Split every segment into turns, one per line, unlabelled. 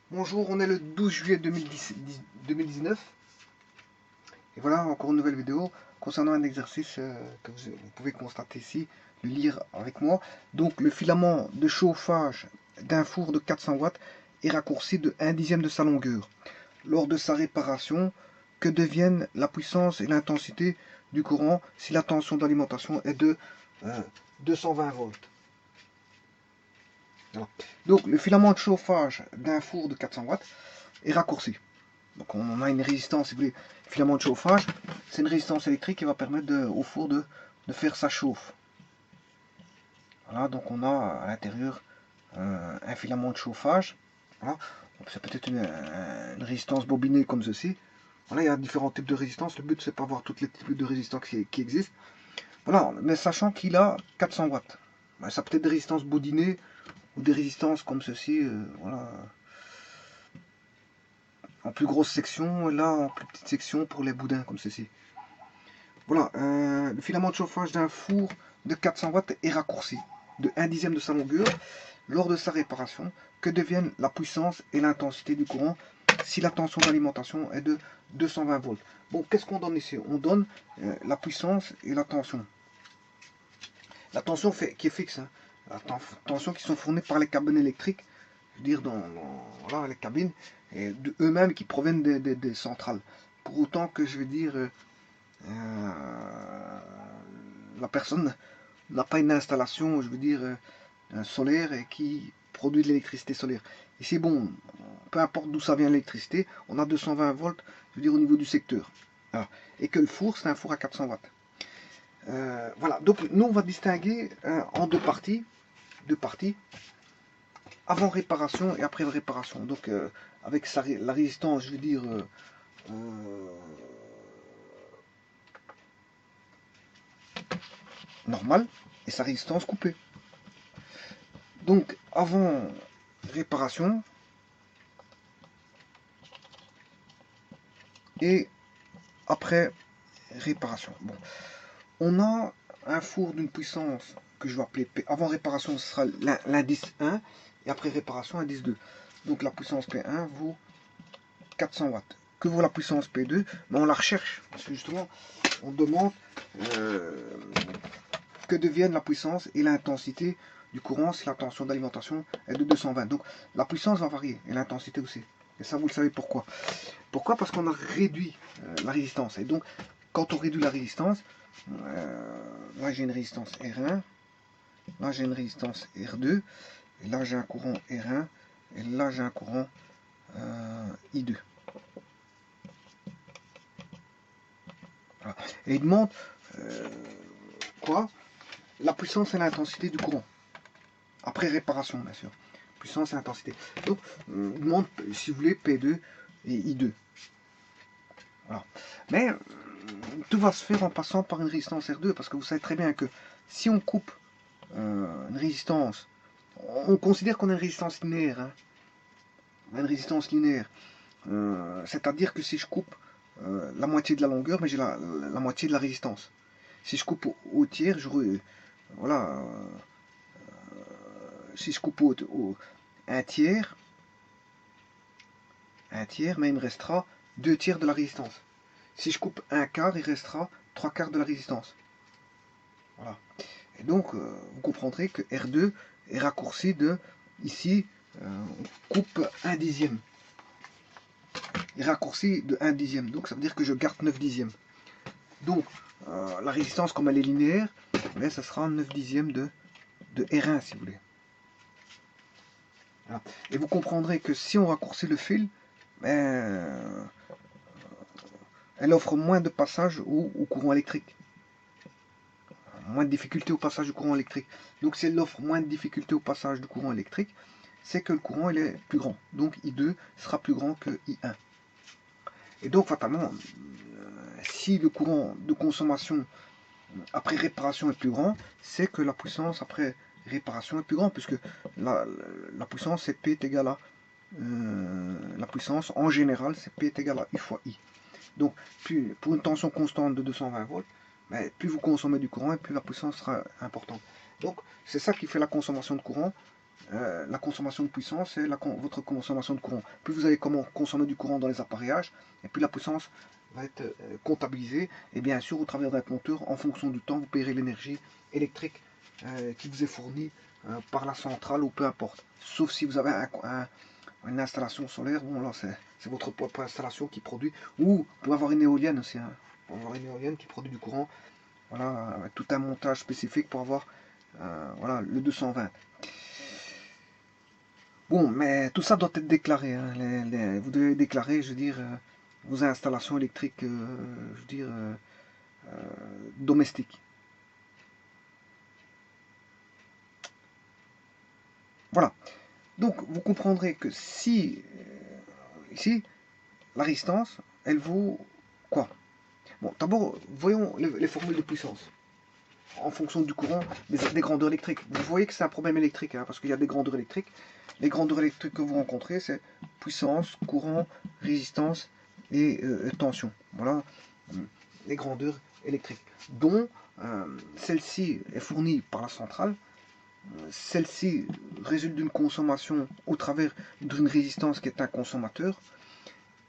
Bonjour, on est le 12 juillet 2019 et voilà encore une nouvelle vidéo concernant un exercice que vous pouvez constater ici, le lire avec moi. Donc le filament de chauffage d'un four de 400 watts est raccourci de 1/10 de sa longueur. Lors de sa réparation, que deviennent la puissance et l'intensité du courant si la tension d'alimentation est de 220 volts. Voilà. Donc le filament de chauffage d'un four de 400 watts est raccourci. Donc on a une résistance, si vous voulez, filament de chauffage, c'est une résistance électrique qui va permettre au four de faire sa chauffe. Voilà, donc on a à l'intérieur un filament de chauffage. Voilà. C'est peut-être une résistance bobinée comme ceci. Voilà, il y a différents types de résistance. Le but c'est pas voir tous les types de résistance qui existent. Voilà, mais sachant qu'il a 400 watts. Ça peut être des résistances bodinées ou des résistances comme ceci. Voilà, en plus grosse section, là en plus petite section pour les boudins comme ceci. Voilà, le filament de chauffage d'un four de 400 watts est raccourci de 1/10 de sa longueur lors de sa réparation. Que deviennent la puissance et l'intensité du courant si la tension d'alimentation est de 220 volts? Bon, qu'est-ce qu'on donne ici? On donne la puissance et la tension. La tension qui est fixe, hein. La tension qui sont fournies par les cabines électriques, je veux dire voilà, les cabines, et eux-mêmes qui proviennent des centrales. Pour autant que je veux dire, la personne n'a pas une installation, je veux dire, solaire et qui produit de l'électricité solaire. Ici, bon, peu importe d'où ça vient l'électricité, on a 220 volts, je veux dire, au niveau du secteur. Voilà. Et que le four, c'est un four à 400 watts. Voilà, donc nous, on va distinguer en deux parties. Avant réparation et après réparation. Donc, avec la résistance, je veux dire, normale et sa résistance coupée. Donc, avant réparation et après réparation. Bon, on a un four d'une puissance que je vais appeler P. Avant réparation, ce sera l'indice 1 et après réparation, indice 2. Donc la puissance P1 vaut 400 watts. Que vaut la puissance P2? Ben, on la recherche parce que justement, on demande que deviennent la puissance et l'intensité du courant si la tension d'alimentation est de 220. Donc la puissance va varier et l'intensité aussi. Et ça, vous le savez pourquoi. Pourquoi? Parce qu'on a réduit la résistance. Et donc, quand on réduit la résistance, là j'ai une résistance R1, là j'ai une résistance R2, et là j'ai un courant R1, et là j'ai un courant I2. Voilà. Et il demande quoi? La puissance et l'intensité du courant. Après réparation, bien sûr. Puissance et intensité. Donc, il demande, si vous voulez, P2 et I2. Voilà. Mais tout va se faire en passant par une résistance R2, parce que vous savez très bien que si on coupe une résistance, on considère qu'on a une résistance linéaire. Hein. On a une résistance linéaire. C'est-à-dire que si je coupe la moitié de la longueur, mais j'ai la moitié de la résistance. Si je coupe au tiers, voilà, si je coupe un tiers, mais il me restera 2/3 de la résistance. Si je coupe un quart, il restera 3/4 de la résistance. Voilà. Et donc, vous comprendrez que R2 est raccourci de, ici, on coupe 1/10. Il est raccourci de 1/10. Donc, ça veut dire que je garde 9/10. Donc, la résistance, comme elle est linéaire, mais ça sera 9/10 de R1, si vous voulez. Voilà. Et vous comprendrez que si on raccourcit le fil, ben, elle offre moins de passage au courant électrique. Moins de difficulté au passage du courant électrique. Donc si elle offre moins de difficulté au passage du courant électrique, c'est que le courant il est plus grand. Donc I2 sera plus grand que I1. Et donc fatalement, si le courant de consommation après réparation est plus grand, c'est que la puissance après réparation est plus grande, puisque la puissance c'est P est égal à la puissance en général c'est P est égal à U fois I. Donc pour une tension constante de 220 volts, mais plus vous consommez du courant et plus la puissance sera importante. Donc c'est ça qui fait la consommation de courant la consommation de puissance, c'est votre consommation de courant. Plus vous allez consommer du courant dans les appareillages, et plus la puissance va être comptabilisée. Et bien sûr, au travers d'un compteur, en fonction du temps, vous payerez l'énergie électrique qui vous est fournie par la centrale ou peu importe. Sauf si vous avez une installation solaire, bon là c'est votre propre installation qui produit. Ou vous pouvez avoir une éolienne aussi, hein. Vous pouvez avoir une éolienne qui produit du courant. Voilà, avec tout un montage spécifique pour avoir voilà, le 220. Bon, mais tout ça doit être déclaré, hein. Vous devez déclarer, je veux dire, vos installations électriques, je veux dire, domestiques. Voilà. Donc, vous comprendrez que si, ici, la résistance, elle vaut quoi? Bon, d'abord, voyons les formules de puissance en fonction du courant des grandeurs électriques. Vous voyez que c'est un problème électrique, hein, parce qu'il y a des grandeurs électriques. Les grandeurs électriques que vous rencontrez, c'est puissance, courant, résistance et tension. Voilà les grandeurs électriques, dont celle-ci est fournie par la centrale. Celle-ci résulte d'une consommation au travers d'une résistance qui est un consommateur,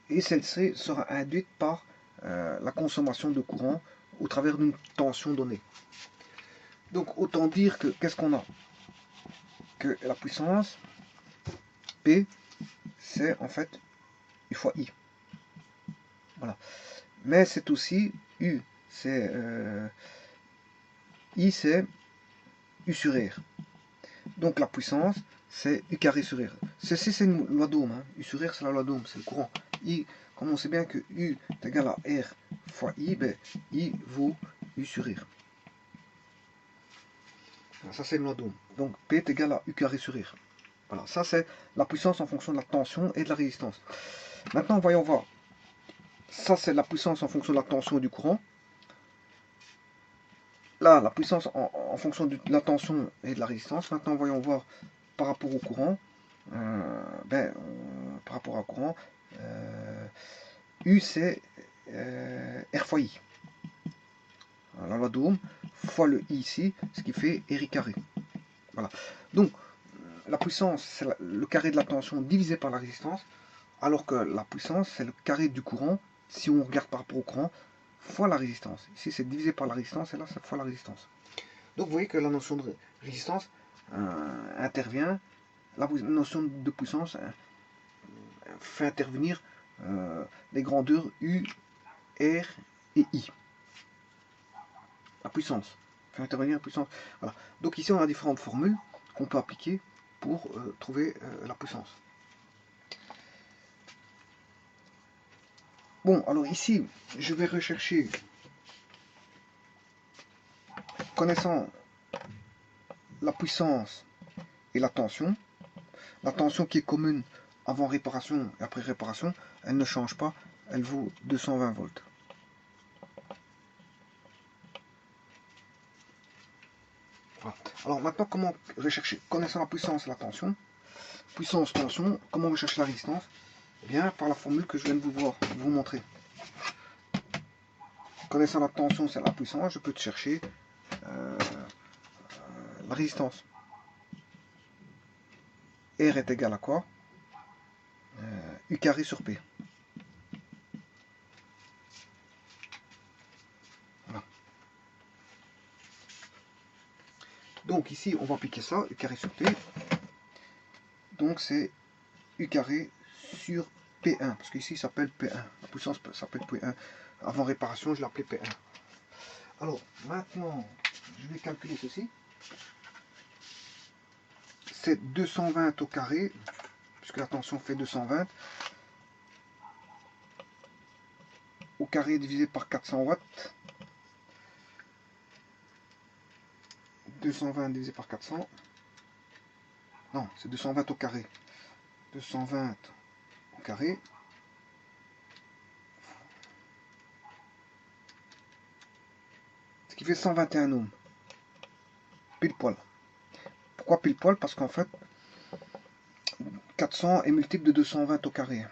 et celle-ci sera induite par la consommation de courant au travers d'une tension donnée. Donc autant dire que qu'est-ce qu'on a? Que la puissance P, c'est en fait U fois I. Voilà. Mais c'est aussi U, c'est I, c'est U sur R. Donc la puissance, c'est U carré sur R. Ceci, c'est une loi d'Ohm. Hein. U sur R, c'est la loi d'Ohm, c'est le courant. I, comme on sait bien que U est égal à R fois I, ben, I vaut U sur R. Ça, c'est une loi d'Ohm. Donc P est égal à U carré sur R. Voilà, ça c'est la puissance en fonction de la tension et de la résistance. Maintenant, voyons voir. Ça, c'est la puissance en fonction de la tension et du courant. Là, la puissance en fonction de la tension et de la résistance. Maintenant, voyons voir par rapport au courant. Par rapport au courant, U, c'est R fois I. La loi d'Ohm fois le I ici, ce qui fait R I carré. Voilà. Donc, la puissance, c'est le carré de la tension divisé par la résistance, alors que la puissance, c'est le carré du courant, si on regarde par rapport au courant, fois la résistance. Ici, c'est divisé par la résistance, et là, c'est fois la résistance. Donc, vous voyez que la notion de résistance intervient, la notion de puissance fait intervenir les grandeurs U, R et I. La puissance. Fait intervenir la puissance. Voilà. Donc, ici, on a différentes formules qu'on peut appliquer pour trouver la puissance. Bon, alors ici, je vais rechercher, connaissant la puissance et la tension qui est commune avant réparation et après réparation, elle ne change pas, elle vaut 220 volts. Voilà. Alors maintenant, comment rechercher? Connaissant la puissance et la tension, puissance, tension, comment rechercher la résistance? Eh bien, par la formule que je viens de vous montrer. Connaissant la tension, c'est la puissance, je peux te chercher la résistance. R est égal à quoi? U carré sur P. Voilà. Donc ici, on va appliquer ça, U carré sur P. Donc c'est U carré sur P1, parce qu'ici il s'appelle P1. La puissance s'appelle P1. Avant réparation, je l'appelais P1. Alors, maintenant, je vais calculer ceci. C'est 220 au carré, puisque la tension fait 220. Au carré divisé par 400 watts. 220 divisé par 400. Non, c'est 220 au carré. 220 au carré. Ce qui fait 121 ohms. Pile poil. Pourquoi pile poil? Parce qu'en fait, 400 est multiple de 220 au carré.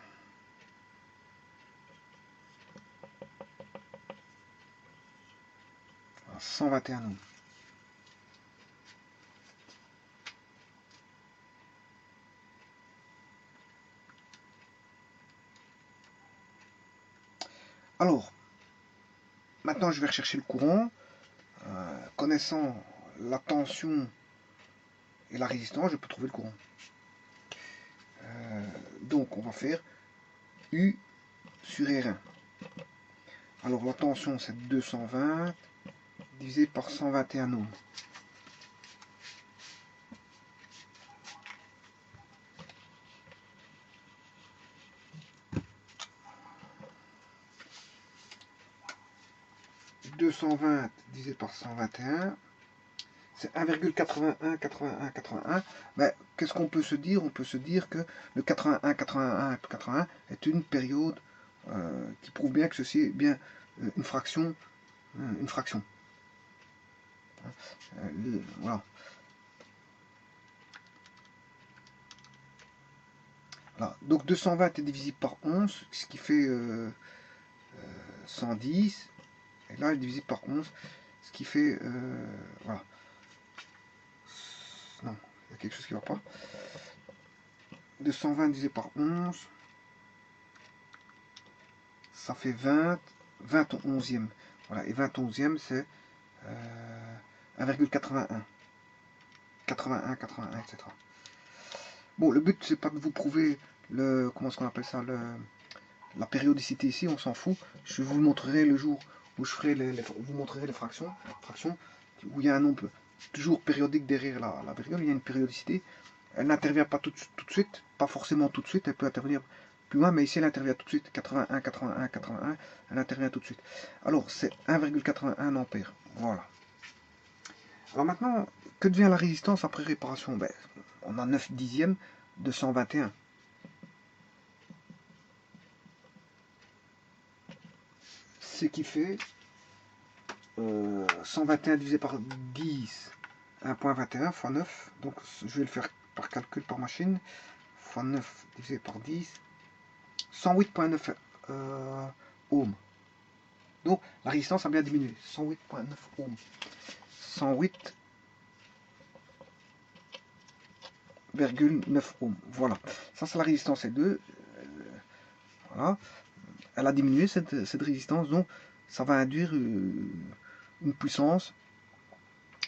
121 ohms. Alors, maintenant je vais rechercher le courant. Connaissant la tension et la résistance, je peux trouver le courant. Donc on va faire U sur R1. Alors la tension c'est 220 divisé par 121 ohms. « 220 divisé par 121, c'est 1,81. Mais qu'est-ce qu'on peut se dire? On peut se dire que le 81 est une période qui prouve bien que ceci est bien une fraction. Voilà. Voilà. Donc 220 est divisible par 11, ce qui fait 110. Et là, elle est divisible par 11, ce qui fait... voilà. Non, il y a quelque chose qui ne va pas. 220 divisé par 11, ça fait 20 au 11e. Voilà, et 20 au 11e, c'est 1,81. 81, etc. Bon, le but, c'est pas de vous prouver le... Comment est-ce qu'on appelle ça, la périodicité ici, on s'en fout. Je vous le montrerai le jour où je ferai vous montrerai les fractions, où il y a un nombre toujours périodique derrière la virgule, il y a une périodicité. Elle n'intervient pas tout de suite, pas forcément tout de suite, elle peut intervenir plus loin, mais ici elle intervient tout de suite, 81, elle intervient tout de suite. Alors c'est 1,81 ampères, voilà. Alors maintenant, que devient la résistance après réparation? Ben, on a 9 dixièmes de 121. Ce qui fait 121 divisé par 10, 1,21 fois 9. Donc je vais le faire par calcul par machine. Fois 9 divisé par 10. 108,9 ohms. Donc la résistance a bien diminué. 108,9 ohms. 108,9 ohms. Voilà. Ça c'est la résistance L2. Voilà. Elle a diminué cette résistance. Donc ça va induire une puissance.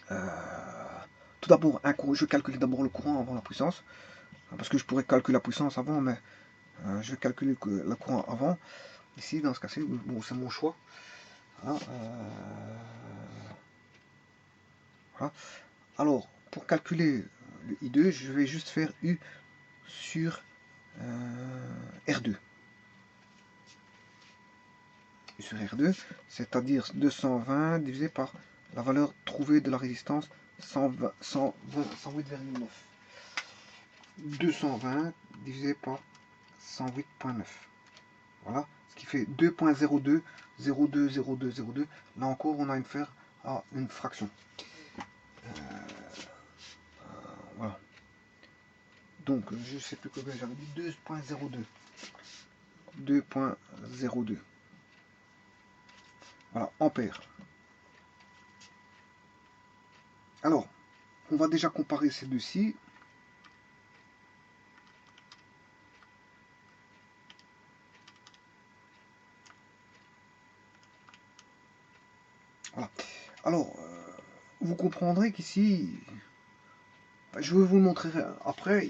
Tout d'abord, je calcule d'abord le courant avant la puissance. Parce que je pourrais calculer la puissance avant, mais je vais calculer le courant avant. Ici, dans ce cas-ci, bon, c'est mon choix. Voilà, voilà. Alors, pour calculer le I2, je vais juste faire U sur R2. U sur R2, c'est-à-dire 220 divisé par la valeur trouvée de la résistance, 108,9. 220 divisé par 108,9. Voilà, ce qui fait 2,02, 02, Là encore, on a affaire à une fraction. Voilà. Donc, je ne sais plus combien j'avais dit, 2,02. 2,02. Voilà, ampères. Alors, on va déjà comparer ces deux-ci. Voilà. Alors, vous comprendrez qu'ici, je vais vous le montrer après,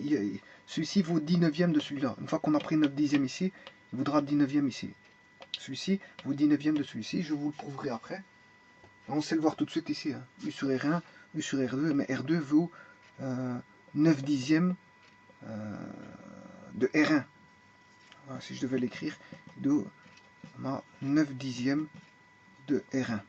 celui-ci vaut 19e de celui-là. Une fois qu'on a pris notre dixième ici, il vaudra 19e ici. Celui-ci vaut 19e de celui-ci, je vous le prouverai après. On sait le voir tout de suite ici, hein. U sur R1, U sur R2, mais R2 vaut 9 dixièmes de R1. Voilà, si je devais l'écrire, on a 9 dixièmes de R1.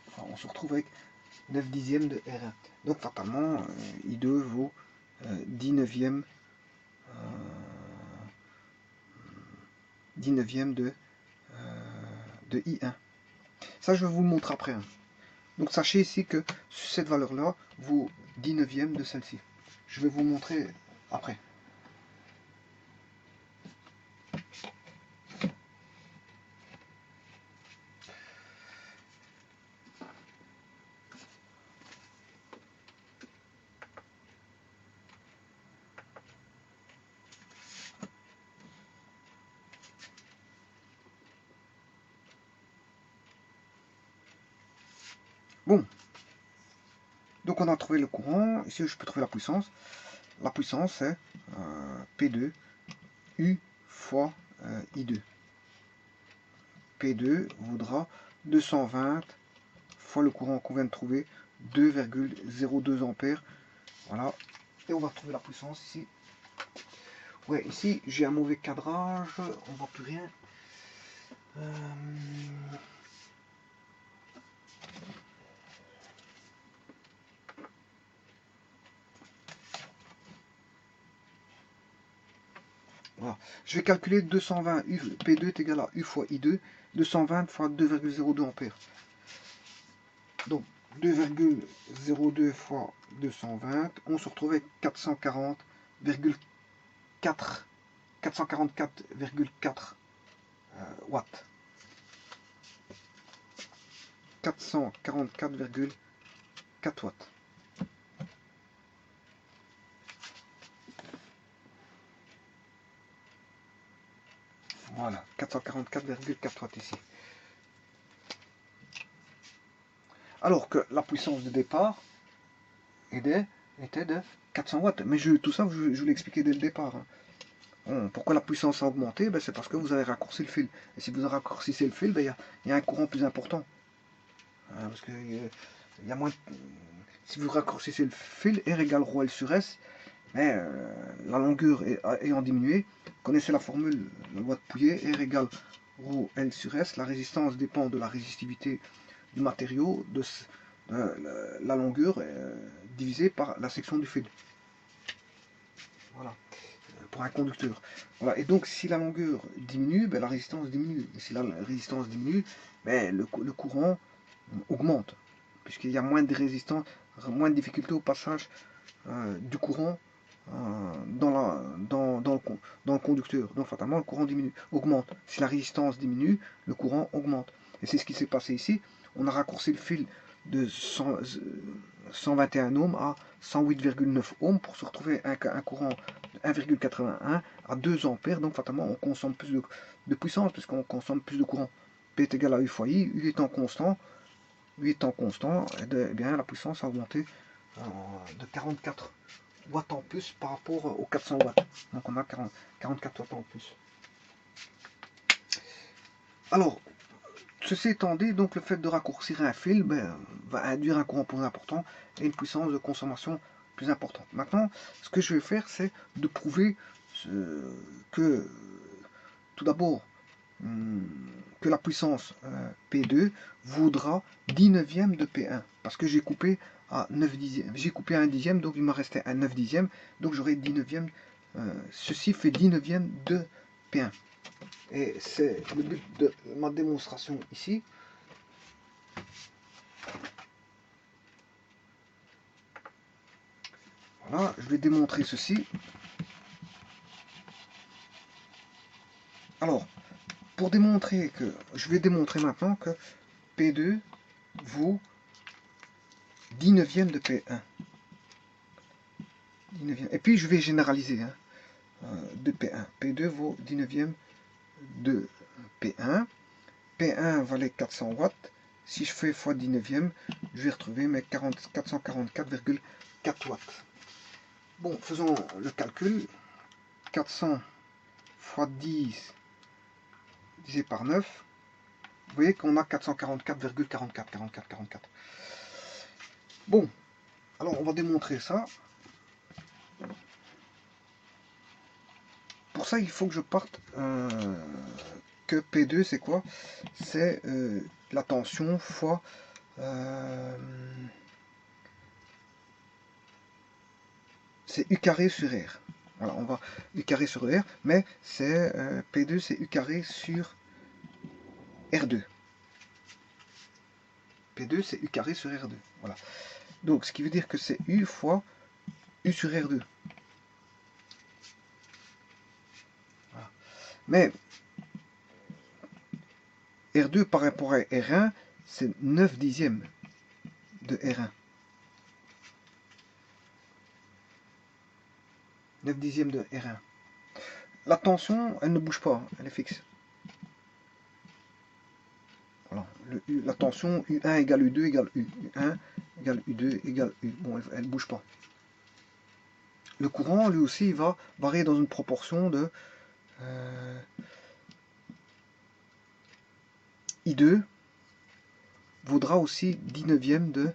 Enfin, on se retrouve avec 9 dixièmes de R1. Donc fatalement, I2 vaut 19e de I1. Ça, je vais vous le montrer après. Hein. Donc sachez ici que cette valeur-là vaut 19e de celle-ci. Je vais vous montrer après. Donc on a trouvé le courant. Ici, je peux trouver la puissance. La puissance, c'est P2 U fois I2. P2 vaudra 220 fois le courant qu'on vient de trouver, 2,02 ampères. Voilà. Et on va retrouver la puissance ici. Ouais, ici, j'ai un mauvais cadrage. On voit plus rien. Voilà. Je vais calculer 220 U, P2 est égal à U fois I2, 220 fois 2,02 ampères. Donc 2,02 fois 220, on se retrouve avec 444,4 watts. 444,4 watts. Voilà, 444,4 watts ici. Alors que la puissance de départ était de 400 watts. Mais tout ça, je vous l'ai expliqué dès le départ. Hein. Bon, pourquoi la puissance a augmenté? Ben, c'est parce que vous avez raccourci le fil. Et si vous raccourcissez le fil, ben, y a un courant plus important. Hein, parce que y a moins de... Si vous raccourcissez le fil, R égale ρ L sur S, mais la longueur ayant diminué, vous connaissez la formule, la loi de Pouillet, R égale ρ L sur S, la résistance dépend de la résistivité du matériau, de la longueur divisée par la section du fil. Voilà, pour un conducteur. Voilà, et donc si la longueur diminue, ben, la résistance diminue. Et si la résistance diminue, ben, le courant augmente, puisqu'il y a moins de résistance, moins de difficulté au passage du courant dans le conducteur. Donc fatalement, le courant augmente. Si la résistance diminue, le courant augmente. Et c'est ce qui s'est passé ici. On a raccourci le fil de 121 ohms à 108,9 ohms pour se retrouver un courant de 1,81 à 2 ampères. Donc fatalement, on consomme plus de puissance puisqu'on consomme plus de courant. P est égal à U fois I, U étant constant. U étant constant, et bien, la puissance a augmenté de 44 watts en plus par rapport aux 400 watts. Donc on a 44 watts en plus. Alors, ceci étant dit, donc le fait de raccourcir un fil va induire un courant plus important et une puissance de consommation plus importante. Maintenant, ce que je vais faire, c'est de prouver que, tout d'abord, que la puissance P2 vaudra 10 neuvièmes de P1. Parce que j'ai coupé à 9 dixièmes. J'ai coupé à 1 dixième, donc il me restait un 9 dixième. Donc j'aurai 10 neuvièmes. Ceci fait 10 neuvièmes de P1. Et c'est le but de ma démonstration ici. Voilà, je vais démontrer ceci. Alors, pour démontrer que... Je vais démontrer maintenant que P2 vaut 10 neuvièmes de P1. 10 neuvièmes. Et puis je vais généraliser hein, de P1. P2 vaut 10 neuvièmes de P1. P1 valait 400 watts. Si je fais x 10 neuvièmes, je vais retrouver mes 444,4 watts. Bon, faisons le calcul. 400 x 10 divisé par 9. Vous voyez qu'on a 444,44. Bon, alors on va démontrer ça. Pour ça, il faut que je parte que P2, c'est quoi? C'est la tension fois c'est U carré sur R. Voilà, on va U carré sur R, mais c'est P2, c'est U carré sur R2. P2, c'est U carré sur R2. Voilà. Donc, ce qui veut dire que c'est U fois U sur R2. Voilà. Mais R2 par rapport à R1, c'est 9 dixièmes de R1. 9 dixièmes de R1. La tension, elle ne bouge pas, elle est fixe. Voilà. La tension U1 égale U2 égale U. U1 égale U2 égale U. Bon, elle ne bouge pas. Le courant, lui aussi, il va varier dans une proportion de I2 vaudra aussi 19e de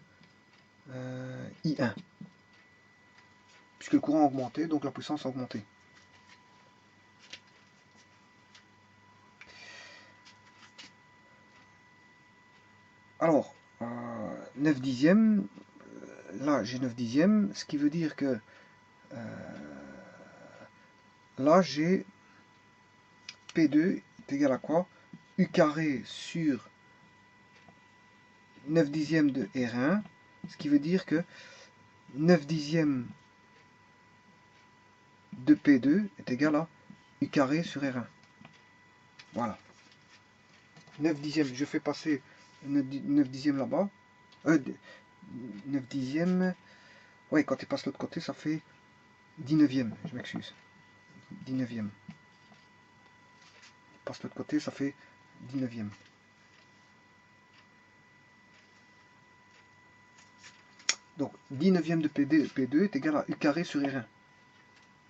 I1. Puisque le courant a augmenté, donc la puissance a augmenté. Alors, 9 dixièmes, là j'ai 9 dixièmes, ce qui veut dire que là j'ai P2 est égal à quoi? U carré sur 9 dixièmes de R1, ce qui veut dire que 9 dixièmes de P2 est égal à U carré sur R1. Voilà. 9 dixièmes, je fais passer 9 dixièmes là-bas. 9 dixièmes, ouais, quand il passe de l'autre côté, ça fait 19e, je m'excuse. 19e. Passe de l'autre côté, ça fait 19e. Donc 19e de P2 est égal à U carré sur R1.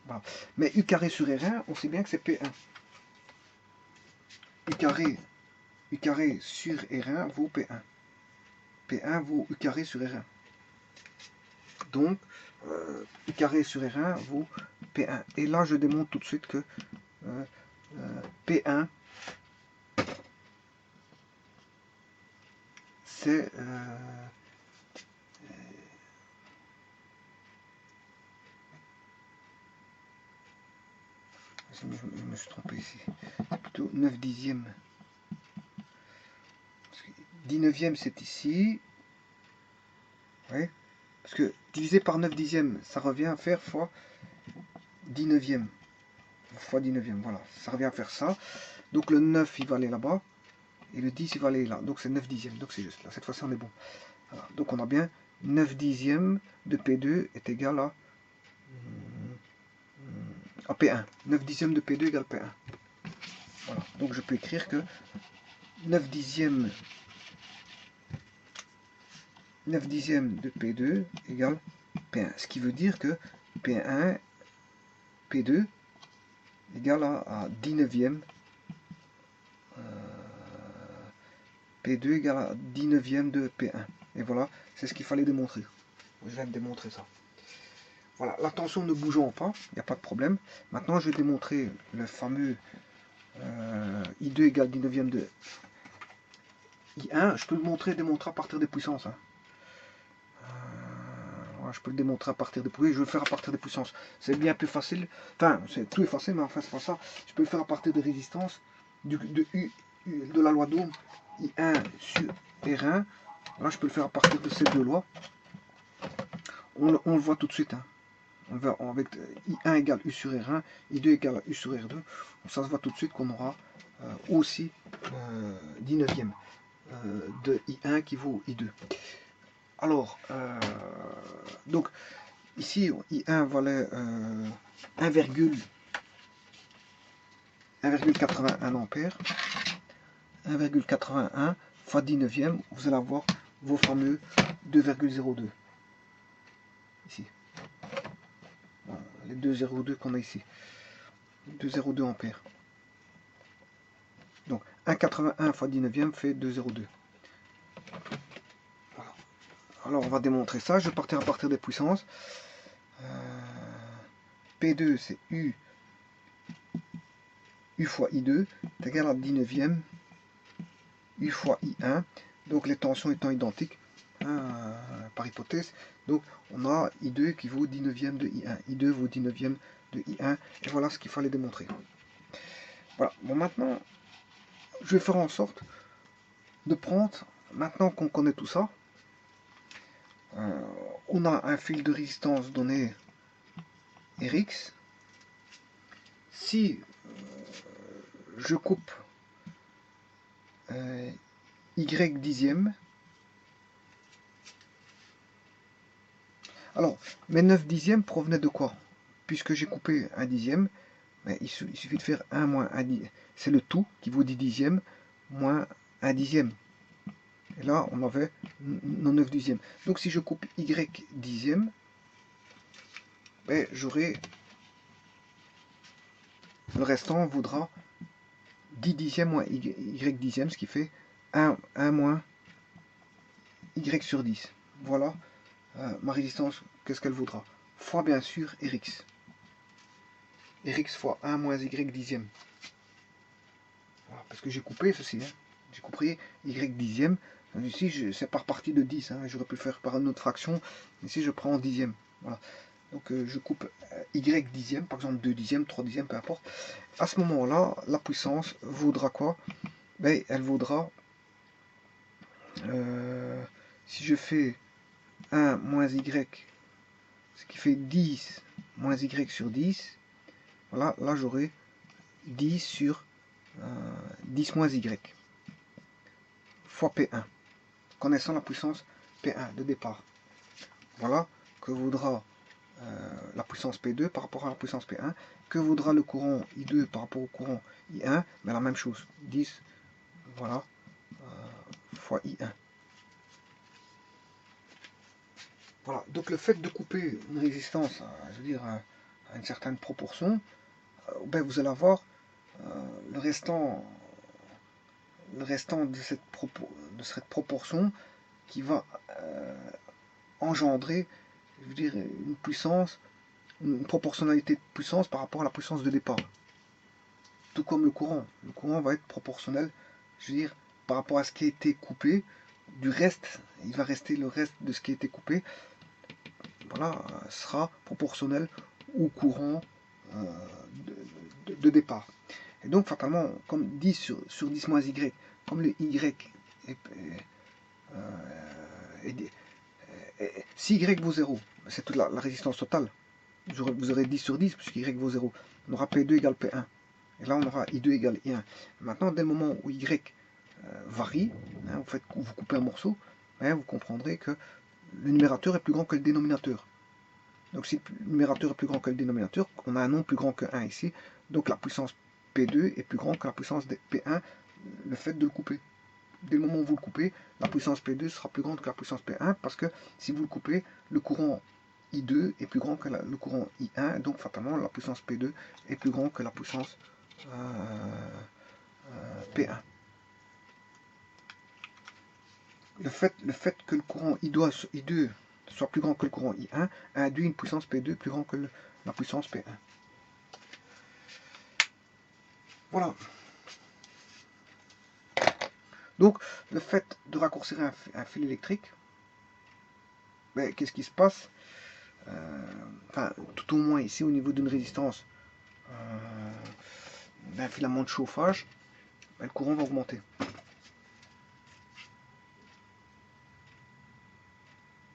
Voilà. Mais U carré sur R1, on sait bien que c'est P1. U carré sur R1 vaut P1. P1 vaut U carré sur R1. Donc, U carré sur R1 vaut P1. Et là, je démontre tout de suite que P1, c'est... je me suis trompé ici. C'est plutôt 9 dixièmes. 19e, c'est ici. Ouais. Parce que divisé par 9 dixièmes, ça revient à faire fois 19e. Fois 19e, voilà. Ça revient à faire ça. Donc le 9, il va aller là-bas. Et le 10, il va aller là. Donc c'est 9 dixièmes. Donc c'est juste là. Cette fois-ci, on est bon. Voilà. Donc on a bien 9 dixièmes de P2 est égal à P1. 9 dixièmes de P2 égale P1. Voilà. Donc je peux écrire que 9 dixièmes de P2 égale P1. Ce qui veut dire que P1, P2 égale à 19e. P2 égale à 19e de P1. Et voilà, c'est ce qu'il fallait démontrer. Je viens de démontrer ça. Voilà, la tension ne bougeant pas, il n'y a pas de problème. Maintenant, je vais démontrer le fameux I2 égale 19e de I1. Je peux le montrer et démontrer à partir des puissances. Hein. Voilà, je peux le démontrer à partir des puissances. Je vais le faire à partir des puissances. C'est bien plus facile. Enfin, tout est facile, mais enfin, c'est pas ça. Je peux le faire à partir des résistances de la loi d'Ohm. I1 sur R1. Là, je peux le faire à partir de ces deux lois. On le voit tout de suite. Hein. On le voit avec I1 égale U sur R1, I2 égale U sur R2. Donc, ça se voit tout de suite qu'on aura aussi 19e de I1 qui vaut I2. Alors, donc, ici, I1 valait 1,81 ampères. 1,81 fois 19e, vous allez avoir vos fameux 2,02. Ici. Voilà, les 2,02 qu'on a ici. 2,02 ampères. Donc 1,81 fois 19e fait 2,02. Voilà. Alors on va démontrer ça. Je vais partir à partir des puissances. P2 c'est U fois I2 est égal à 19e U fois I1. Donc les tensions étant identiques, par hypothèse, donc on a I2 qui vaut 19e de I1. I2 vaut 19e de I1. Et voilà ce qu'il fallait démontrer. Voilà. Bon, maintenant, je vais faire en sorte de prendre, maintenant qu'on connaît tout ça, on a un fil de résistance donné Rx. Si je coupe Y dixième, alors mes 9 dixièmes provenaient de quoi? Puisque j'ai coupé un dixième, mais il suffit de faire 1 moins 1 dixième. C'est le tout qui vaut 10 dixièmes moins 1 dixième. Et là, on avait 9 dixièmes. Donc si je coupe Y dixième, ben, j'aurai... Le restant vaudra 10 dixièmes moins Y dixième, ce qui fait 1 moins Y sur 10. Voilà ma résistance, qu'est-ce qu'elle vaudra. Fois bien sûr Rx. Rx fois 1 moins Y dixième. Voilà, parce que j'ai coupé ceci. Hein. J'ai coupé Y dixième. Ici, c'est par partie de 10. Hein. J'aurais pu le faire par une autre fraction. Ici, je prends en dixième. Voilà. Donc, je coupe Y dixième, par exemple 2 dixièmes, 3 dixièmes, peu importe. À ce moment-là, la puissance vaudra quoi? Ben, elle vaudra, si je fais 1 moins Y, ce qui fait 10 moins Y sur 10, voilà, là j'aurai 10 sur 10 moins Y, fois P1, connaissant la puissance P1 de départ. Voilà que vaudra la puissance P2 par rapport à la puissance P1, que vaudra le courant I2 par rapport au courant I1, mais la même chose, 10, voilà, fois I1. Voilà, donc le fait de couper une résistance, je veux dire, à une certaine proportion, ben vous allez avoir le restant de cette proportion qui va engendrer, je veux dire, une puissance, une proportionnalité de puissance par rapport à la puissance de départ. Tout comme le courant. Le courant va être proportionnel, je veux dire, par rapport à ce qui a été coupé. Du reste, il va rester le reste de ce qui a été coupé. Voilà, sera proportionnel au courant de départ. Et donc, fatalement, comme 10 sur 10 moins Y, comme le Y si Y vaut 0, c'est toute la résistance totale. Vous aurez 10 sur 10 puisque Y vaut 0. On aura P2 égale P1. Et là, on aura I2 égale I1. Maintenant, dès le moment où Y varie, hein, vous coupez un morceau, hein, vous comprendrez que le numérateur est plus grand que le dénominateur. Donc si le numérateur est plus grand que le dénominateur, on a un nombre plus grand que 1 ici. Donc la puissance P2 est plus grande que la puissance P1, le fait de le couper. Dès le moment où vous le coupez, la puissance P2 sera plus grande que la puissance P1 parce que si vous le coupez, le courant I2 est plus grand que le courant I1, donc fatalement la puissance P2 est plus grande que la puissance P1. Le fait que le courant I2 soit plus grand que le courant I1 induit une puissance P2 plus grande que la puissance P1. Voilà. Donc, le fait de raccourcir un fil électrique, ben, qu'est-ce qui se passe? Enfin, tout au moins ici au niveau d'une résistance d'un filament de chauffage, ben, le courant va augmenter.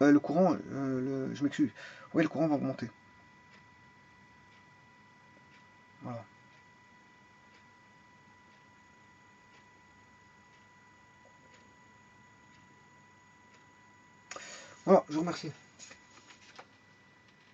Le courant, je m'excuse. Oui, le courant va augmenter. Voilà. Voilà, je vous remercie.